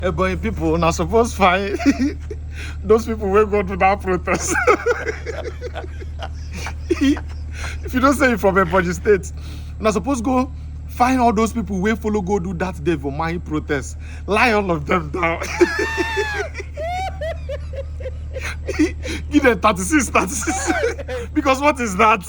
Ebonyi people not supposed to find those people will go to that protest. If you don't say it from Ebonyi state, not supposed to go find all those people who follow go do that Dave Umahi protest. Lie all of them down. Give them 36. Because what is that?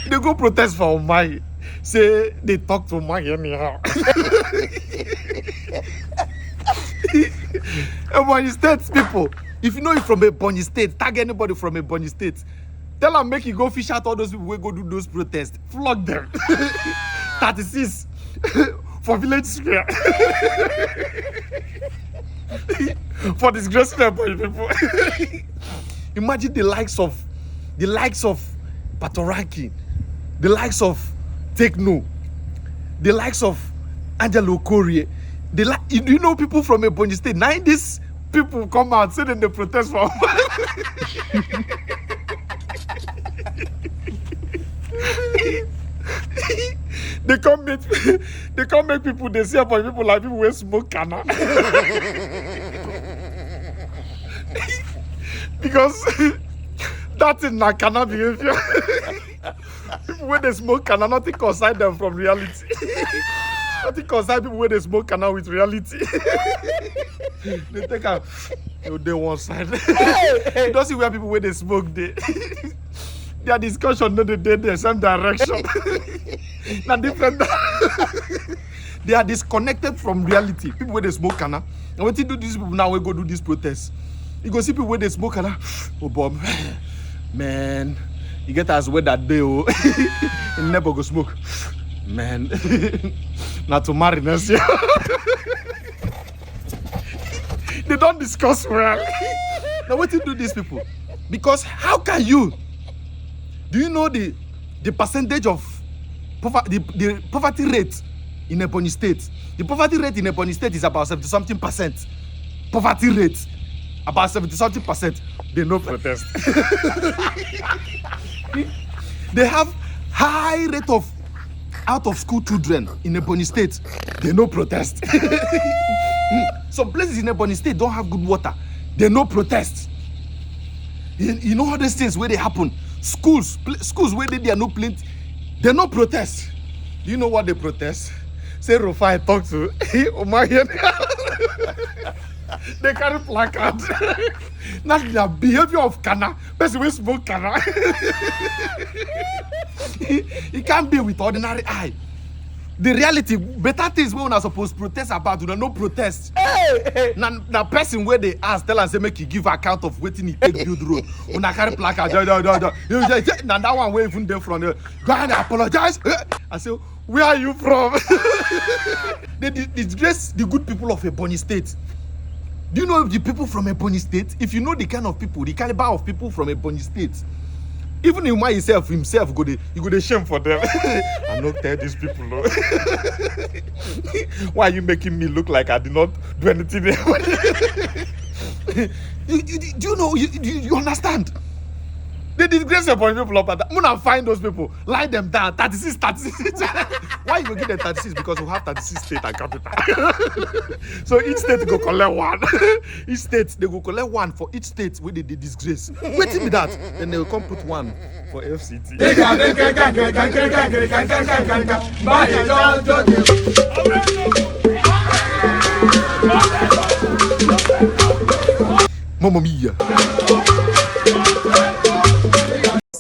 They go protest for Umahi. Say they talk to Umahi anyhow. Ebonyi state people, if you know it from Ebonyi state, tag anybody from Ebonyi state. Tell them make you go fish out all those people who go do those protests. Flog them. 36 for village square. For disgracing Ebonyi people. Imagine the likes of Patoraki, the likes of Tekno, the likes of Angelo Korie. You know people from Ebonyi state. Now these people come out saying they protest for. They come make people. They see about people like people who smoke canna. Because that is not canna behavior. People when they smoke canna, nothing concern them from reality. Nothing concern people when they smoke canna with reality. They take a they one side. You don't see where people when they smoke they. Their discussion no they the same direction. Not different. They are disconnected from reality. People when they smoke canna. And when they do these people now we go do this protest. You go see people when they smoke canna. Oh Bob, man, you get as well that day. Oh, you never go smoke, man. Not to marry next year. They don't discuss well. Now what do these people? Because how can you? Do you know the percentage of the poverty rate in Ebonyi state? The poverty rate in Ebonyi state is about 70-something%. Poverty rate about 70-something%. They no protest. They have high rate of out of school children in Ebonyi state. They no protest. Some places in Ebonyi state don't have good water. They no protest. You know all these things where they happen. Schools where they are no plenty. They no protest. Do you know what they protest? Say Rufai talk to Umahi. They carry placard. That's the behavior of canna. Person will smoke canna. It can't be with ordinary eye. The reality, better things we are supposed to protest about, do no protest. Now person where they ask, tell us say make you give account of waiting he take build road. When I carry placard, now that one way even there from there. Go ahead and apologize. I say, where are you from? They disgrace the good people of Ebonyi state. Do you know the people from Ebonyi state? If you know the kind of people, the caliber of people from Ebonyi state, even Umahi himself go the shame for them. I'm not tell these people. No. Why are you making me look like I did not do anything? Do you know? You understand? They disgrace Ebonyi people up at that. I'm gonna find those people, lie them down. 36. Why you go give them 36? Because we have 36 state and capital. So each state go collect one. Each state they go collect one for each state where they disgrace. Waiting with that, then they will come put one for FCT. Mamma mia.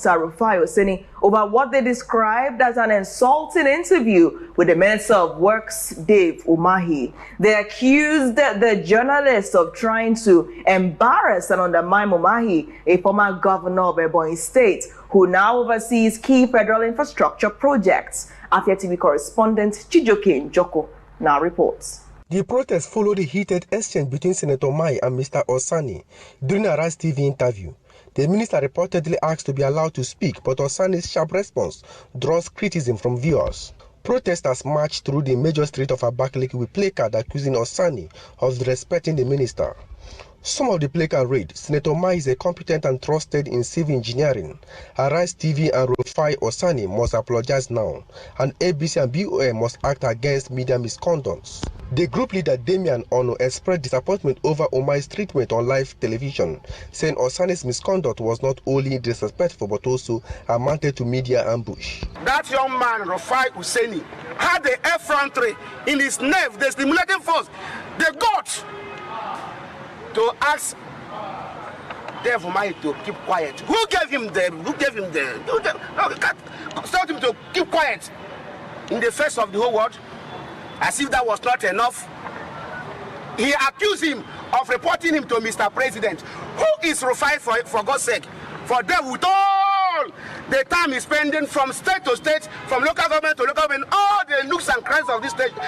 Rufai was saying over what they described as an insulting interview with the Minister of Works, Dave Umahi. They accused the journalist of trying to embarrass and undermine Umahi, a former governor of Ebonyi State, who now oversees key federal infrastructure projects. Afia TV correspondent Chijoke Njoko now reports. The protest followed a heated exchange between Senator Umahi and Mr. Osani during a Rise TV interview. The minister reportedly asked to be allowed to speak, but Osani's sharp response draws criticism from viewers. Protesters marched through the major street of Abakaliki with placards accusing Osani of disrespecting the minister. Some of the placard read, Senator Umahi is a competent and trusted in civil engineering. Arise TV and Rufai Osani must apologize now, and ABC and BOA must act against media misconduct. The group leader Damian Ono expressed disappointment over Umahi's treatment on live television, saying Osani's misconduct was not only disrespectful but also amounted to media ambush. That young man, Rufai Osani, had the effrontery in his nerve, the stimulating force, the guts to ask Dave Umahi to keep quiet. Who gave him told him to keep quiet in the face of the whole world? As if that was not enough, he accused him of reporting him to Mr. President. Who is Rufai, for God's sake? For them with all the time he's spending from state to state, from local government to local government, all the nooks and crannies of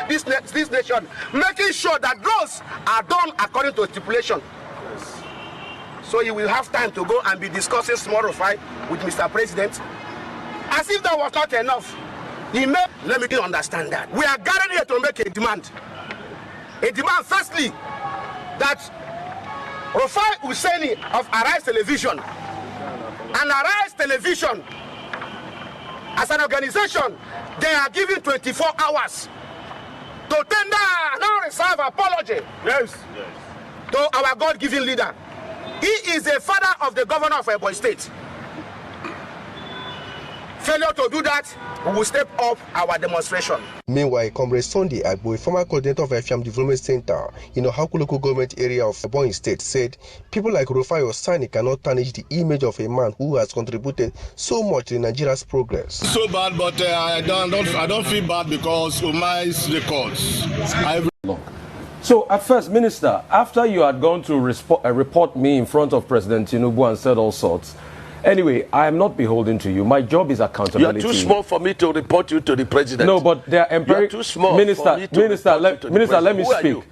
this nation, making sure that those are done according to stipulation. So he will have time to go and be discussing small Rufai with Mr. President. As if that was not enough, let me understand that. We are gathered here to make a demand. A demand, firstly, that Rufai Osani of Arise Television and Arise Television as an organization, they are given 24 hours to tender non-reserve apology to our God-given leader. He is the father of the governor of Ebonyi State. Failure to do that, we will step up our demonstration. Meanwhile, Comrade Sunday Agbo, former coordinator of FM Development Center in the Haku local government area of Ebonyi State, said people like Rufai Osani cannot tarnish the image of a man who has contributed so much to Nigeria's progress. So bad, but I don't feel bad because Umahi's records. So at first, Minister, after you had gone to report me in front of President Tinubu and said all sorts, anyway, I am not beholden to you. My job is accountability. You are too small for me to report you to the president. No, but they are You are too small Minister, for me to Minister, report you to the Minister, let me president. speak.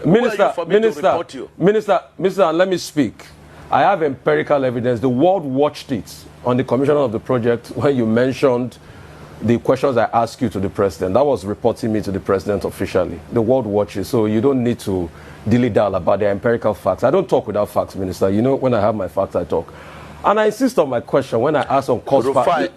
Who are you for me to report you? Minister, let me speak. I have empirical evidence. The world watched it on the commissioner of the project when you mentioned the questions I asked you to the president. That was reporting me to the president officially. The world watches, so you don't need to dilly-dally about the empirical facts. I don't talk without facts, Minister. You know, when I have my facts, I talk. And I insist on my question when I ask on cost.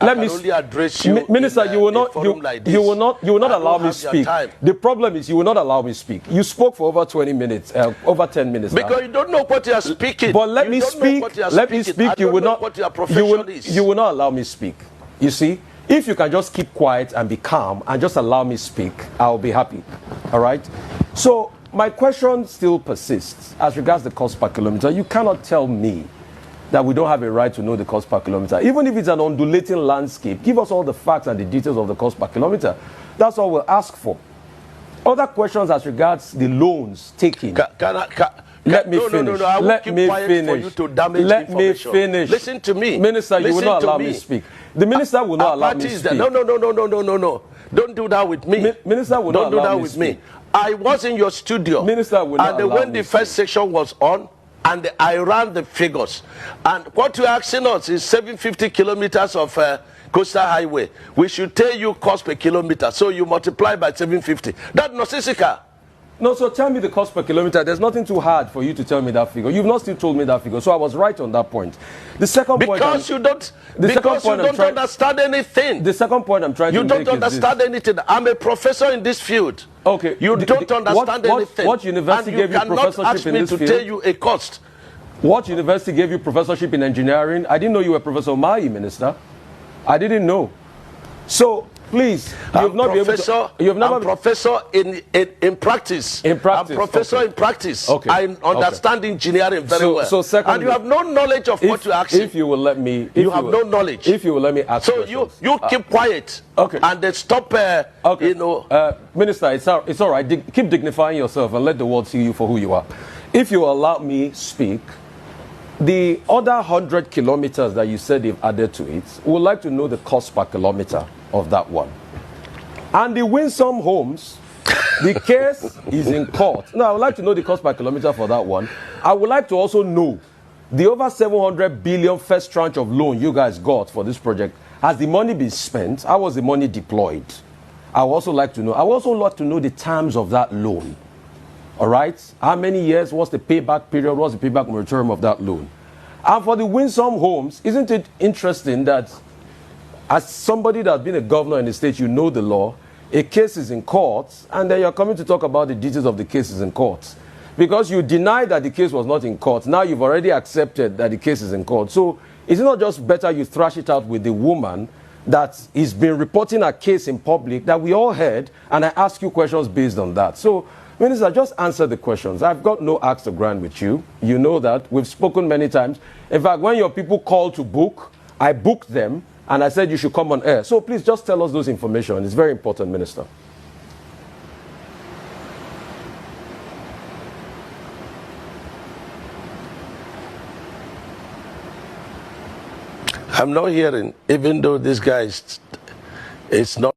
Let me only address you. Minister, you will not allow me speak. The problem is you will not allow me speak. You spoke for over 20 minutes, over 10 minutes. Because you don't know what you are speaking. But let me speak. Let me speak. You will not. What your profession is. You will not allow me speak. You see, if you can just keep quiet and be calm and just allow me speak, I'll be happy. All right. So my question still persists as regards the cost per kilometer. You cannot tell me that we don't have a right to know the cost per kilometer. Even if it's an undulating landscape, give us all the facts and the details of the cost per kilometer. That's all we'll ask for. Other questions as regards the loans taken. Let me finish. No, I will keep quiet for you to damage Let me information. finish. Listen to me. Minister, you will not allow me to speak. The minister will not allow me to speak. No. Don't do that with me. Minister will not allow me to speak. I was in your studio. Minister will not allow me. And when the first section was on, and I ran the figures. And what you're asking us is 750 kilometers of coastal highway. We should tell you cost per kilometer. So you multiply by 750. That's nonsensical. No, so tell me the cost per kilometer. There's nothing too hard for you to tell me that figure. You've not still told me that figure. So I was right on that point. The second point... Because you don't understand anything. The second point I'm trying to make is You don't understand anything. I'm a professor in this field. Okay. You don't understand anything. What university gave you professorship in this field? And you cannot ask me to tell you a cost. What university gave you professorship in engineering? I didn't know you were Professor Umahi, Minister. I didn't know. So, please, I'm professor in practice. In practice. I'm professor in practice. Okay. I understand engineering very well. So secondly, and you have no knowledge of what you're asking. If you will let me... You have no knowledge. If you will let me ask questions. So you keep quiet. Okay. And then stop, Minister, it's all right. Keep dignifying yourself and let the world see you for who you are. If you allow me speak, the other 100 kilometers that you said they've added to it, we would like to know the cost per kilometer of that one. And the Winsome Homes, the case is in court. Now, I would like to know the cost per kilometer for that one. I would like to also know the over 700 billion first tranche of loan you guys got for this project. Has the money been spent? How was the money deployed? I would also like to know. I would also like to know the terms of that loan. All right? How many years? What's the payback period? What's the payback term of that loan? And for the Winsome Homes, isn't it interesting that as somebody that's been a governor in the state, you know the law, a case is in court, and then you're coming to talk about the details of the cases in court. Because you denied that the case was not in court. Now you've already accepted that the case is in court. So is it not just better you thrash it out with the woman that is been reporting a case in public that we all heard, and I ask you questions based on that? So, Minister, just answer the questions. I've got no axe to grind with you. You know that. We've spoken many times. In fact, when your people called to book, I booked them, and I said you should come on air. So please just tell us those information. It's very important, Minister. I'm not hearing, even though this guy is not